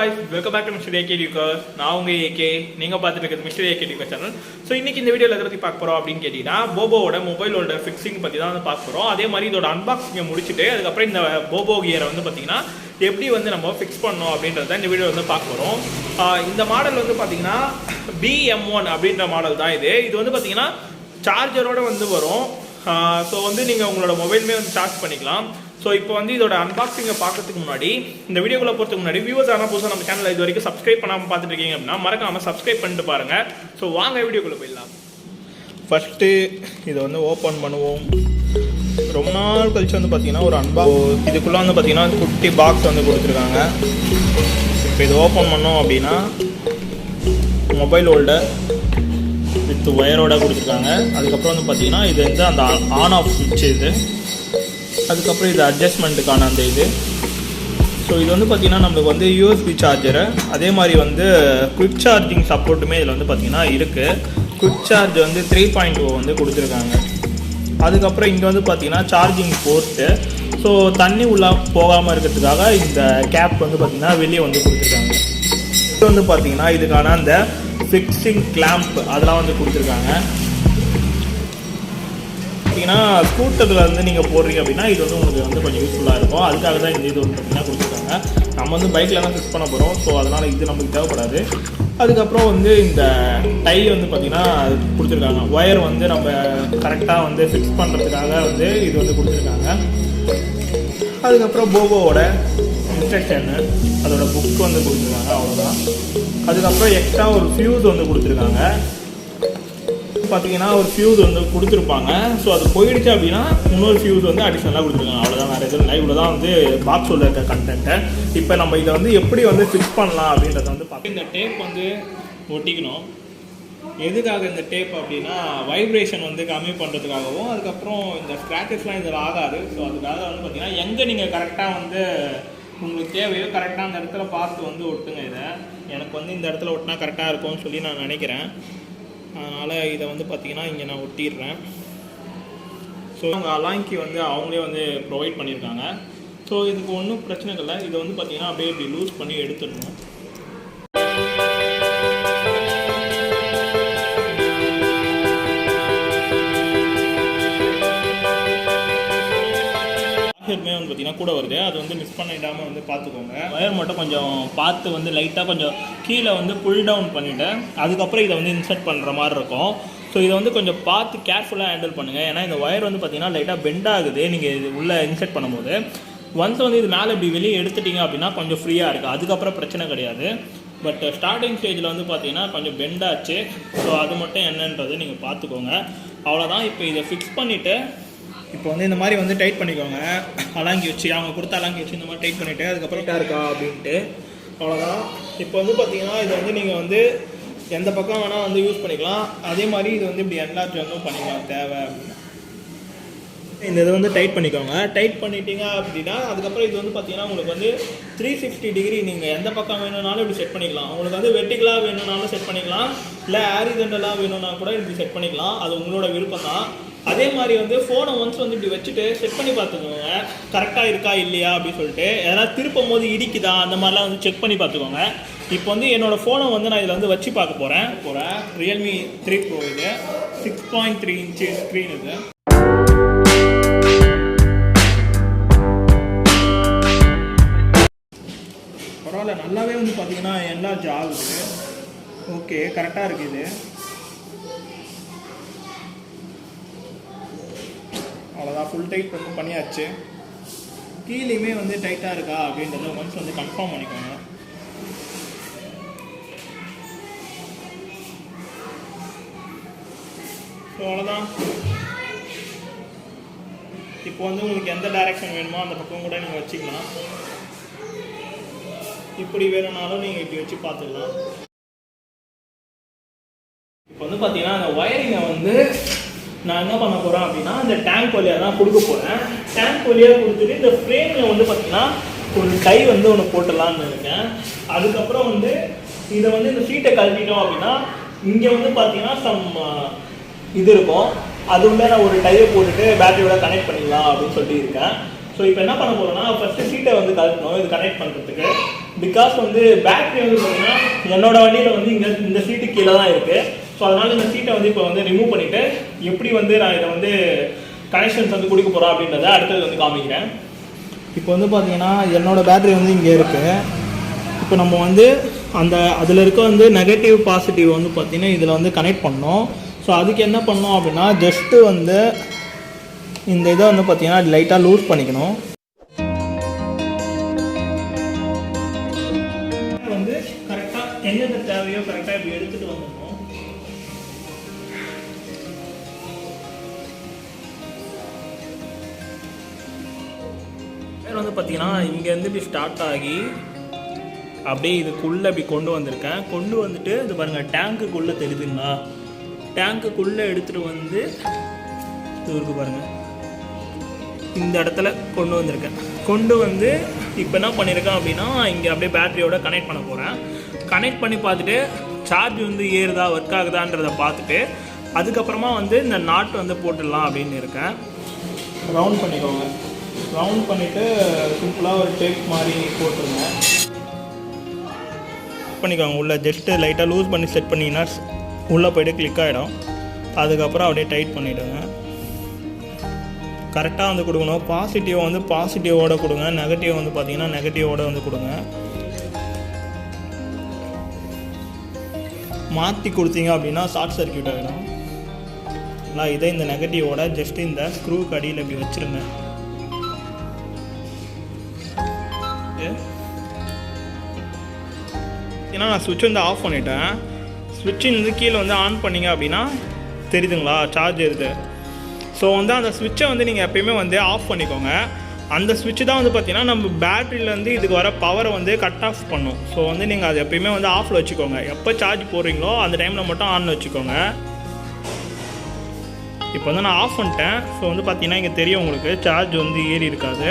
guys, welcome back to Mr. AK Lucas. நான் உங்க AK, நீங்க பார்த்துட்டு இருக்கிறது Mr. AK Lucas channel. So இன்னைக்கு இந்த வீடியோவில் எதை பற்றி பார்க்க போகிறோம் அப்படின்னு கேட்டிங்கன்னா போபோவோட மொபைல் ஹோல்டர் ஃபிக்ஸிங் பற்றி தான் வந்து பார்க்க போகிறோம். அதே மாதிரி இதோட அன்பாக்சிங்கை முடிச்சுட்டு அதுக்கப்புறம் இந்த போபோ கியரை வந்து பார்த்தீங்கன்னா எப்படி வந்து நம்ம ஃபிக்ஸ் பண்ணோம் அப்படின்றத இந்த வீடியோ வந்து பார்க்க போகிறோம். இந்த மாடல் வந்து பார்த்தீங்கன்னா BM1 அப்படின்ற மாடல் தான் இது. இது வந்து பார்த்தீங்கன்னா சார்ஜரோட வந்து வரும். ஸோ வந்து நீங்கள் உங்களோட மொபைலுமே வந்து சார்ஜ் பண்ணிக்கலாம். ஸோ இப்போ வந்து இதோட அன்பாக்சிங்கை பார்க்கறதுக்கு முன்னாடி இந்த வீடியோக்குள்ளே போகிறதுக்கு முன்னாடி வியூவர்ஸ் ஆனால் புதுசாக நம்ம சேனலில் இது வரைக்கும் சப்ஸ்கிரைப் பண்ணாமல் பார்த்துட்டு இருக்கீங்க அப்படின்னா மறக்காமல் சப்ஸ்கிரைப் பண்ணிட்டு பாருங்கள். ஸோ வாங்க வீடியோக்குள்ளே போயிடலாம். ஃபஸ்ட்டு இதை வந்து ஓப்பன் பண்ணுவோம். ரொம்ப நாள் கழிச்சு வந்து பார்த்தீங்கன்னா ஒரு இதுக்குள்ளே வந்து பார்த்தீங்கன்னா குட்டி பாக்ஸ் வந்து கொடுத்துருக்காங்க. இப்போ இது ஓப்பன் பண்ணோம் அப்படின்னா மொபைல் ஹோல்டர் வித் ஒயரோட கொடுத்துருக்காங்க. அதுக்கப்புறம் வந்து பார்த்தீங்கன்னா இது வந்து அந்த ஆன் ஆஃப் சுவிட்ச் இது. அதுக்கப்புறம் இது அட்ஜஸ்ட்மெண்ட்டுக்கான அந்த இது. ஸோ இது வந்து பார்த்திங்கன்னா நம்மளுக்கு வந்து யூஎஸ்பி சார்ஜரு, அதே மாதிரி வந்து குவிக் சார்ஜிங் சப்போர்ட்டுமே இதில் வந்து பார்த்திங்கன்னா இருக்குது. குவிக் சார்ஜ் வந்து 3.0 வந்து கொடுத்துருக்காங்க. அதுக்கப்புறம் இங்கே வந்து பார்த்திங்கன்னா சார்ஜிங் போர்ட்டு. ஸோ தண்ணி உள்ளே போகாமல் இருக்கிறதுக்காக இந்த கேப் வந்து பார்த்திங்கன்னா வெளியே வந்து கொடுத்துருக்காங்க. இது வந்து பார்த்திங்கன்னா இதுக்கான அந்த ஃபிக்ஸிங் கிளாம்ப் அதெல்லாம் வந்து கொடுத்துருக்காங்க. பார்த்தீங்கன்னா ஸ்கூட்டரில் வந்து நீங்கள் போடுறீங்க அப்படின்னா இது வந்து உங்களுக்கு வந்து கொஞ்சம் யூஸ்ஃபுல்லாக இருக்கும். அதுக்காக தான் இந்த இது வந்து பார்த்தீங்கன்னா கொடுத்துருக்காங்க. நம்ம வந்து பைக்கில் தான் ஃபிக்ஸ் பண்ண போகிறோம். ஸோ அதனால் இது நமக்கு தேவைப்படாது. அதுக்கப்புறம் வந்து இந்த டை வந்து பார்த்திங்கன்னா கொடுத்துருக்காங்க. ஒயர் வந்து நம்ம கரெக்டாக வந்து ஃபிக்ஸ் பண்ணுறதுக்காக வந்து இது வந்து கொடுத்துருக்காங்க. அதுக்கப்புறம் போபோவோட இன்ஸ்ட்ரக்ஷனு அதோட புக் வந்து கொடுத்துருக்காங்க. அவ்வளோதான். அதுக்கப்புறம் எக்ஸ்ட்ரா ஒரு ஃபியூஸ் வந்து கொடுத்துருக்காங்க. பார்த்தீங்கன்னா ஒரு ஃபியூஸ் வந்து கொடுத்துருப்பாங்க. ஸோ அது போயிடுச்சு அப்படின்னா இன்னொரு ஃபியூஸ் வந்து அடிஷ்னலாக கொடுத்துருக்காங்க. அவ்வளோதான், வேறு எதுவும் இல்லை. இவ்வளோ தான் வந்து பாக்ஸில் இருக்க கண்டென்ட்டு. இப்போ நம்ம இதை வந்து எப்படி வந்து ஃபிக்ஸ் பண்ணலாம் அப்படின்றத வந்து பார்க்க இந்த டேப் வந்து ஒட்டிக்கணும். எதுக்காக இந்த டேப் அப்படின்னா வைப்ரேஷன் வந்து கம்மி பண்ணுறதுக்காகவும் அதுக்கப்புறம் இந்த ஸ்க்ராச்சஸ்லாம் இதில் ஆகாது. ஸோ அதுக்காக வந்து பார்த்தீங்கன்னா எங்கே நீங்கள் கரெக்டாக வந்து உங்களுக்கு தேவையோ கரெக்டாக அந்த இடத்துல பார்த்து வந்து ஒட்டுங்க. இதை எனக்கு வந்து இந்த இடத்துல ஒட்டினா கரெக்டாக இருக்கும்னு சொல்லி நான் நினைக்கிறேன். அதனால் இதை வந்து பார்த்திங்கன்னா இங்கே நான் ஒட்டிடுறேன். ஸோ அவங்க அலாங்கி வந்து அவங்களே வந்து ப்ரொவைட் பண்ணியிருக்காங்க. ஸோ இதுக்கு ஒன்றும் பிரச்சனை இல்லை. இதை வந்து பார்த்திங்கன்னா அப்படியே இப்படி லூஸ் பண்ணி எடுத்துடணும். வந்து பார்த்தீங்கன்னா கூட வருது. அது வந்து மிஸ் பண்ணிடாமல் வந்து பார்த்துக்கோங்க. ஒயர் மட்டும் கொஞ்சம் பார்த்து வந்து லைட்டாக கொஞ்சம் கீழே வந்து புல் டவுன் பண்ணிவிட்டு அதுக்கப்புறம் இதை வந்து இன்சர்ட் பண்ணுற மாதிரி இருக்கும். ஸோ இதை வந்து கொஞ்சம் பார்த்து கேர்ஃபுல்லாக ஹேண்டில் பண்ணுங்கள். ஏன்னா இந்த ஒயர் வந்து பார்த்தீங்கன்னா லைட்டாக பெண்ட் ஆகுது நீங்கள் இது உள்ளே இன்சர்ட் பண்ணும்போது. ஒன்ஸ் வந்து இது மேலே இப்படி வெளியே எடுத்துட்டிங்க அப்படின்னா கொஞ்சம் ஃப்ரீயாக இருக்குது. அதுக்கப்புறம் பிரச்சனை கிடையாது. பட் ஸ்டார்டிங் ஸ்டேஜில் வந்து பார்த்தீங்கன்னா கொஞ்சம் பெண்டாச்சு. ஸோ அது மட்டும் என்னன்றது நீங்கள் பார்த்துக்கோங்க. அவ்வளோதான். இப்போ இதை ஃபிக்ஸ் பண்ணிவிட்டு இப்போ வந்து இந்த மாதிரி வந்து டைட் பண்ணிக்கோங்க. அலாங்கி வச்சு அவங்க கொடுத்த அலாங்கி வச்சு இந்த மாதிரி டைட் பண்ணிவிட்டு அதுக்கப்புறம் இருக்கா அப்படின்ட்டு அவ்வளோதான். இப்போ வந்து பார்த்தீங்கன்னா இதை வந்து நீங்கள் வந்து எந்த பக்கம் வேணால் வந்து யூஸ் பண்ணிக்கலாம். அதே மாதிரி இது வந்து இப்படி என்லார்ஜ் வந்து பண்ணிக்கலாம் தேவை அப்படின்னா. இந்த இதை வந்து டைட் பண்ணிக்கோங்க. டைட் பண்ணிட்டீங்க அப்படின்னா அதுக்கப்புறம் இது வந்து பார்த்தீங்கன்னா உங்களுக்கு வந்து 360 டிகிரி நீங்கள் எந்த பக்கம் வேணும்னாலும் இப்படி செட் பண்ணிக்கலாம். உங்களுக்கு வந்து வெர்டிகலாக வேணும்னாலும் செட் பண்ணிக்கலாம், இல்லை ஹாரிசான்டலாக வேணும்னா கூட இப்படி செட் பண்ணிக்கலாம். அது உங்களோட விருப்பம் தான். அதே மாதிரி வந்து ஃபோனை ஒன்ஸ் வந்து இப்படி வச்சுட்டு செட் பண்ணி பார்த்துக்கோங்க கரெக்டாக இருக்கா இல்லையா அப்படின்னு சொல்லிட்டு. எதனா திருப்பும் போது இடிக்குதா அந்த மாதிரிலாம் வந்து செக் பண்ணி பார்த்துக்கோங்க. இப்போ வந்து என்னோடய ஃபோனை வந்து நான் இதில் வந்து வச்சு பார்க்க போகிறேன். Realme 3 Pro இது 6.3 inch ஸ்க்ரீன் இது. பரவாயில்ல, நல்லாவே வந்து பார்த்தீங்கன்னா என்லார்ஜ் ஆகுது. ஓகே, கரெக்டாக இருக்குது. அவ்வளோதான், ஃபுல் டைட் வந்து பண்ணியாச்சு. கீழேயுமே வந்து டைட்டாக இருக்கா அப்படின்றத ஒன்ஸ் வந்து கன்ஃபார்ம் பண்ணிக்கோங்க. ஸோ அவ்வளோதான். இப்போ வந்து உங்களுக்கு எந்த டைரெக்ஷன் வேணுமோ அந்த பக்கம் கூட நீங்கள் வச்சுக்கலாம். இப்படி வேணும்னாலும் நீங்கள் இப்படி வச்சு பார்த்துக்கலாம். இப்போ வந்து பார்த்தீங்கன்னா அந்த ஒயரிங்கை வந்து நான் என்ன பண்ண போகிறேன் அப்படின்னா இந்த டேங்க் வழியாக தான் கொடுக்க போகிறேன். டேங்க் வழியாக கொடுத்துட்டு இந்த ஃப்ரேமில் வந்து பார்த்தீங்கன்னா ஒரு டை வந்து ஒன்று போட்டுடலான்னு இருக்கேன். அதுக்கப்புறம் வந்து இதை வந்து இந்த சீட்டை கழட்டிட்டோம் அப்படின்னா இங்கே வந்து பார்த்தீங்கன்னா இது இருக்கும். அது உள்ள நான் ஒரு டையை போட்டுட்டு பேட்டரியோட கனெக்ட் பண்ணிடலாம் அப்படின்னு சொல்லிட்டு இருக்கேன். ஸோ இப்போ என்ன பண்ண போகிறோம்னா ஃபஸ்ட்டு சீட்டை வந்து கழட்டணும் இது கனெக்ட் பண்ணுறதுக்கு. பிகாஸ் வந்து பேட்டரி வந்து பார்த்தீங்கன்னா என்னோட வண்டியில் வந்து இங்கே இந்த சீட்டு கீழே தான் இருக்குது. ஸோ அதனால் இந்த சீட்டை வந்து இப்போ வந்து ரிமூவ் பண்ணிவிட்டு எப்படி வந்து நான் இதை வந்து கனெக்ஷன்ஸ் வந்து கொடுக்க போகிறோம் அப்படின்றத அடுத்தது வந்து காமிக்கிறேன். இப்போ வந்து பார்த்தீங்கன்னா என்னோடய பேட்டரி வந்து இங்கே இருக்குது. இப்போ நம்ம வந்து அதில் இருக்க வந்து நெகட்டிவ் பாசிட்டிவ் வந்து பார்த்திங்கன்னா இதில் வந்து கனெக்ட் பண்ணோம். ஸோ அதுக்கு என்ன பண்ணோம் அப்படின்னா ஜஸ்ட்டு வந்து இந்த இதை வந்து பார்த்திங்கன்னா லைட்டாக லூஸ் பண்ணிக்கணும். வந்து கரெக்டாக எந்தெந்த தேவையோ கரெக்டாக இப்படி எடுத்துகிட்டு வந்துடணும். வேறு வந்து பார்த்திங்கன்னா இங்கேருந்து இப்படி ஸ்டார்ட் ஆகி அப்படியே இதுக்குள்ளே அப்படி கொண்டு வந்திருக்கேன். கொண்டு வந்துட்டு இது பாருங்கள் டேங்க்குக்குள்ளே தெரியுதுங்களா, டேங்க்குக்குள்ளே எடுத்துகிட்டு வந்து இது இருக்குது பாருங்கள் இந்த இடத்துல கொண்டு வந்திருக்கேன். கொண்டு வந்து இப்போ என்ன பண்ணியிருக்கேன் அப்படின்னா இங்கே அப்படியே பேட்டரியோட கனெக்ட் பண்ண போகிறேன். கனெக்ட் பண்ணி பார்த்துட்டு சார்ஜ் வந்து ஏறுதா ஒர்க் ஆகுதான்றதை பார்த்துட்டு அதுக்கப்புறமா வந்து இந்த நாட்டு வந்து போட்டுடலாம் அப்படின்னு இருக்கேன். ரவுண்ட் பண்ணிக்கோங்க. ரவுண்ட் பண்ணிவிட்டு சிம்பிளாக ஒரு டேப் மாதிரி போட்டுருங்க. பண்ணிக்கோங்க. உள்ளே ஜஸ்ட்டு லைட்டாக லூஸ் பண்ணி செட் பண்ணிங்கன்னா உள்ளே போய்ட்டு கிளிக் ஆகிடும். அதுக்கப்புறம் அப்படியே டைட் பண்ணிவிடுங்க. கரெக்டாக வந்து கொடுக்கணும். பாசிட்டிவ் வந்து பாசிட்டிவோடு கொடுங்க, நெகட்டிவ் வந்து பார்த்திங்கன்னா நெகட்டிவோடு வந்து கொடுங்க. மாற்றி கொடுத்தீங்க அப்படின்னா ஷார்ட் சர்க்யூட் ஆகிடும். நான் இதை இந்த நெகட்டிவோட ஜஸ்ட்டு இந்த ஸ்க்ரூக்கு அடியில் இப்படி வச்சுருங்க. ஏன்னா நான் ஸ்விட்ச் வந்து ஆஃப் பண்ணிட்டேன். ஸ்விட்சின் வந்து கீழே வந்து ஆன் பண்ணிங்க அப்படின்னா தெரியுதுங்களா சார்ஜ் ஏறுது. ஸோ வந்து அந்த ஸ்விட்சை வந்து நீங்கள் எப்பயுமே வந்து ஆஃப் பண்ணிக்கோங்க. அந்த ஸ்விட்ச் தான் வந்து பார்த்திங்கன்னா நம்ம பேட்டரியிலேருந்து இதுக்கு வர பவரை வந்து கட் ஆஃப் பண்ணும். ஸோ வந்து நீங்கள் அது எப்பயுமே வந்து ஆஃபில் வச்சுக்கோங்க. எப்போ சார்ஜ் போடுறீங்களோ அந்த டைமில் மட்டும் ஆன் வச்சுக்கோங்க. இப்போ வந்து நான் ஆஃப் பண்ணிட்டேன். ஸோ வந்து பார்த்திங்கன்னா இங்கே தெரியும் உங்களுக்கு சார்ஜ் வந்து ஏறி இருக்காது.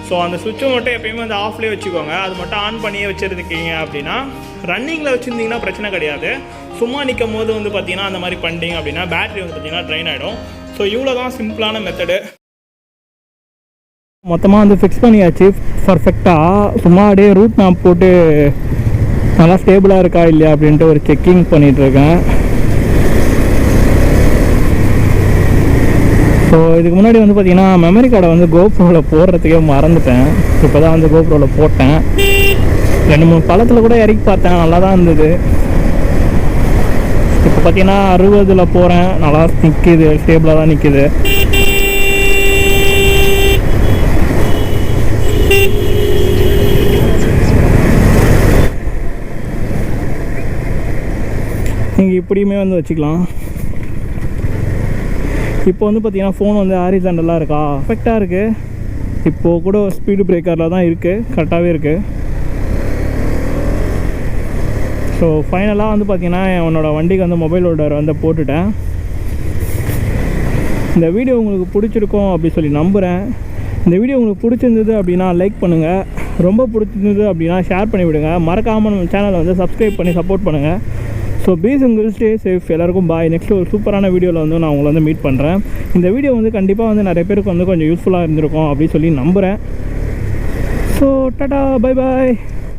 ஸோ அந்த சுவிட்சை மட்டும் எப்பயுமே வந்து ஆஃப்லேயே வச்சுக்கோங்க. அது மட்டும் ஆன் பண்ணியே வச்சுருக்கீங்க அப்படின்னா ரன்னிங்கில் வச்சுருந்தீங்கன்னா பிரச்சனை கிடையாது. சும்மா நிற்கும் போது வந்து பார்த்திங்கன்னா அந்த மாதிரி பண்ணிட்டீங்க அப்படின்னா பேட்டரி வந்து பார்த்திங்கன்னா ட்ரைன் ஆகிடும். ஸோ இவ்வளோ தான் சிம்பிளான மெத்தடு. மொத்தமாக வந்து ஃபிக்ஸ் பண்ணியாச்சு பர்ஃபெக்டாக. சும்மா அப்படியே ரூட் மேப் போட்டு நல்லா ஸ்டேபிளாக இருக்கா இல்லையா அப்படின்ட்டு ஒரு செக்கிங் பண்ணிகிட்ருக்கேன். ஸோ இதுக்கு முன்னாடி வந்து பார்த்திங்கன்னா மெமரி கார்டை வந்து கோப்ரோவில் போடுறதுக்கே மறந்துட்டேன். இப்போ தான் வந்து கோப்ரோவில் போட்டேன். 2-3 பழத்தில் கூட இறக்கி பார்த்தேன், நல்லா தான் இருந்தது. இப்போ பார்த்திங்கன்னா 60 போகிறேன், நல்லா நிற்கிது, ஸ்டேபிளாக தான் நிற்கிது. நீங்கள் இப்படியுமே வந்து வச்சுக்கலாம். இப்போ வந்து பார்த்திங்கன்னா ஃபோன் வந்து ஹாரிசாண்டலாக இருக்கா, பர்ஃபெக்டாக இருக்குது. இப்போது கூட ஸ்பீடு பிரேக்கரில் தான் இருக்குது, கரெக்டாகவே இருக்குது. ஸோ ஃபைனலாக வந்து பார்த்திங்கன்னா என்னோடய வண்டிக்கு வந்து மொபைல் ஹோல்டர் வந்து போட்டுட்டேன். இந்த வீடியோ உங்களுக்கு பிடிச்சிருக்கும் அப்படி சொல்லி நம்புகிறேன். இந்த வீடியோ உங்களுக்கு பிடிச்சிருந்தது அப்படின்னா லைக் பண்ணுங்கள், ரொம்ப பிடிச்சிருந்தது அப்படின்னா ஷேர் பண்ணிவிடுங்க. மறக்காமல் நம்ம சேனலை வந்து சப்ஸ்கிரைப் பண்ணி சப்போர்ட் பண்ணுங்கள். So B single stay safe. எல்லாருக்கும் பாய். நெக்ஸ்ட் ஒரு சூப்பரான வீடியோவில் வந்து நான் உங்களை வந்து மீட் பண்ணுறேன். இந்த வீடியோ வந்து கண்டிப்பாக வந்து நிறைய பேருக்கு வந்து கொஞ்சம் யூஸ்ஃபுல்லாக இருந்திருக்கும் அப்படின்னு சொல்லி நம்புகிறேன். So Tata, bye bye.